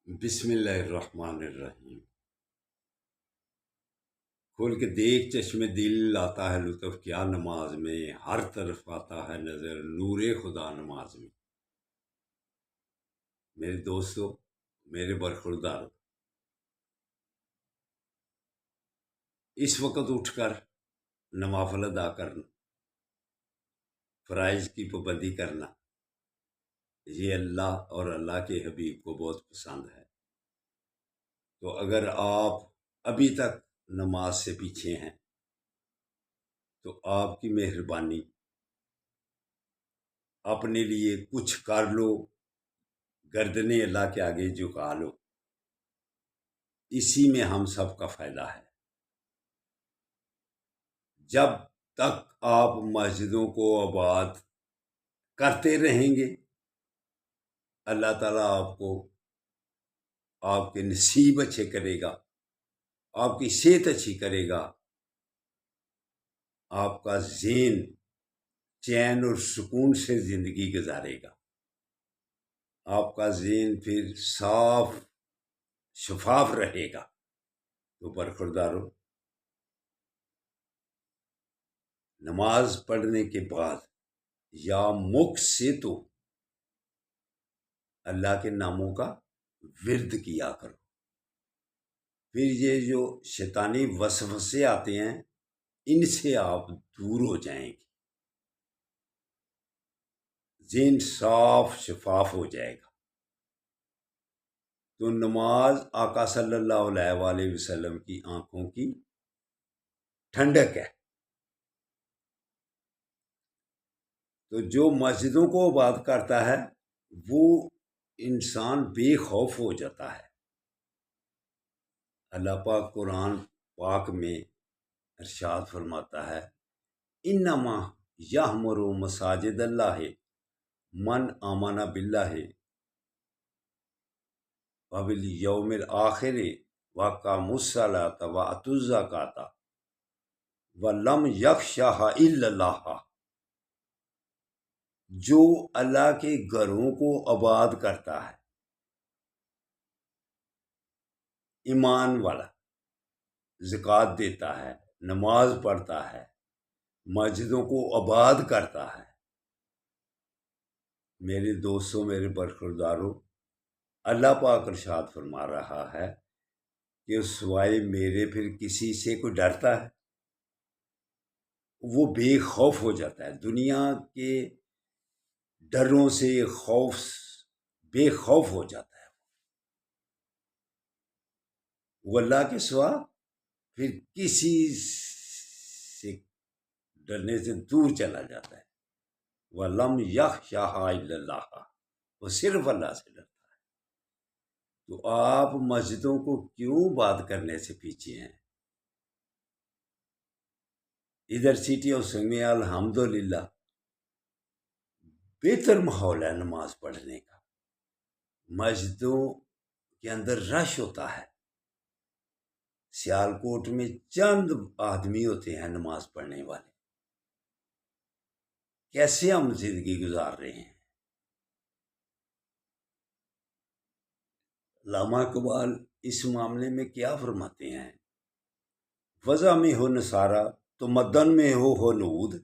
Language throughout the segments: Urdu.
بسم اللہ الرحمن الرحیم۔ کھول کے دیکھ چشم دل، آتا ہے لطف کیا نماز میں، ہر طرف آتا ہے نظر نور خدا نماز میں۔ میرے دوستو، میرے برخوردارو، اس وقت اٹھ کر نوافل ادا کرنا، فرائض کی پابندی کرنا، یہ اللہ اور اللہ کے حبیب کو بہت پسند ہے۔ تو اگر آپ ابھی تک نماز سے پیچھے ہیں تو آپ کی مہربانی، اپنے لیے کچھ کر لو، گردنیں اللہ کے آگے جھکا لو، اسی میں ہم سب کا فائدہ ہے۔ جب تک آپ مسجدوں کو آباد کرتے رہیں گے، اللہ تعالیٰ آپ کو آپ کے نصیب اچھے کرے گا، آپ کی صحت اچھی کرے گا، آپ کا ذہن چین اور سکون سے زندگی گزارے گا، آپ کا ذہن پھر صاف شفاف رہے گا۔ تو برخوردارو، نماز پڑھنے کے بعد یا مکھ سے تو اللہ کے ناموں کا ورد کیا کرو۔ پھر یہ جو شیطانی وسوسے آتے ہیں، ان سے آپ دور ہو جائیں گے، ذہن صاف شفاف ہو جائے گا۔ تو نماز آقا صلی اللہ علیہ وآلہ وسلم کی آنکھوں کی ٹھنڈک ہے۔ تو جو مسجدوں کو آباد کرتا ہے وہ انسان بے خوف ہو جاتا ہے۔ اللہ پاک قرآن پاک میں ارشاد فرماتا ہے، انما یعمر مساجد اللہ من آمن باللہ وبالیوم الآخر واقام الصلاۃ وآتوا الزکاۃ ولم یخش الا اللہ۔ جو اللہ کے گھروں کو آباد کرتا ہے، ایمان والا، زکوٰۃ دیتا ہے، نماز پڑھتا ہے، مسجدوں کو آباد کرتا ہے، میرے دوستوں، میرے برخورداروں، اللہ پاک ارشاد فرما رہا ہے کہ سوائے میرے پھر کسی سے کوئی ڈرتا ہے؟ وہ بے خوف ہو جاتا ہے، دنیا کے ڈروں سے بے خوف ہو جاتا ہے، وہ اللہ کے سوا پھر کسی سے ڈرنے سے دور چلا جاتا ہے۔ وَلَمْ يَخْشَ إِلَّا اللَّهَ، وہ صرف اللہ سے ڈرتا ہے۔ تو آپ مسجدوں کو کیوں بات کرنے سے پیچھے ہیں؟ ادھر سٹی ہاؤسنگ میں الحمدللہ بہتر ماحول ہے نماز پڑھنے کا، مسجدوں کے اندر رش ہوتا ہے۔ سیالکوٹ میں چند آدمی ہوتے ہیں نماز پڑھنے والے، کیسے ہم زندگی گزار رہے ہیں؟ علامہ اقبال اس معاملے میں کیا فرماتے ہیں؟ وضع میں ہو نصارہ تو مدن میں ہو ہنود،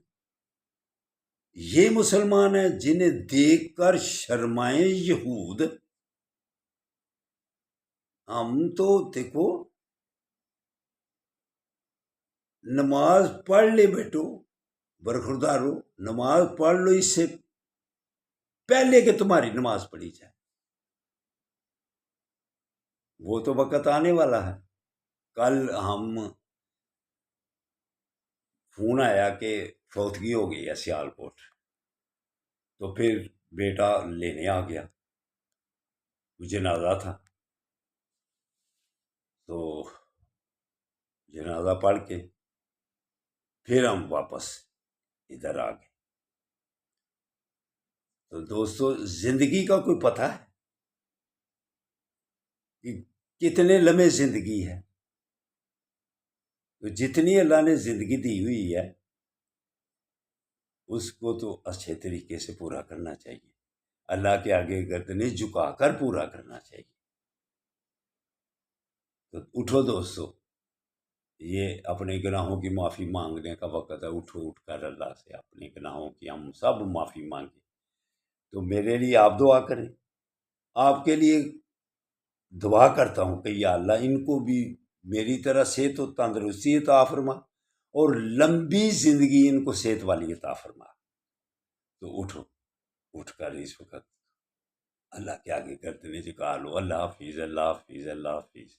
یہ مسلمان ہیں جنہیں دیکھ کر شرمائیں یہود۔ ہم تو دیکھو، نماز پڑھ لے بیٹو، برخوردارو، نماز پڑھ لو اس سے پہلے کہ تمہاری نماز پڑھی جائے، وہ تو وقت آنے والا ہے۔ کل ہم فون آیا کہ فوتگی ہو گئی ہے سیالکوٹ، تو پھر بیٹا لینے آ گیا، جنازہ تھا، تو جنازہ پڑھ کے پھر ہم واپس ادھر آ گئے۔ تو دوستو، زندگی کا کوئی پتہ ہے کہ کتنے لمحے زندگی ہے؟ تو جتنی اللہ نے زندگی دی ہوئی ہے اس کو تو اچھے طریقے سے پورا کرنا چاہیے، اللہ کے آگے گردنیں جھکا کر پورا کرنا چاہیے۔ تو اٹھو دوستو، یہ اپنے گناہوں کی معافی مانگنے کا وقت ہے، اٹھو، اٹھ کر اللہ سے اپنے گناہوں کی ہم سب معافی مانگیں۔ تو میرے لیے آپ دعا کریں، آپ کے لیے دعا کرتا ہوں کہ یا اللہ ان کو بھی میری طرح صحت و تندرستی عطا فرما، اور لمبی زندگی ان کو صحت والی عطا فرما۔ تو اٹھو، اٹھ کر اس وقت اللہ کے آگے گردنیں جھکا لو، اللہ حافظ، اللہ حافظ، اللہ حافظ۔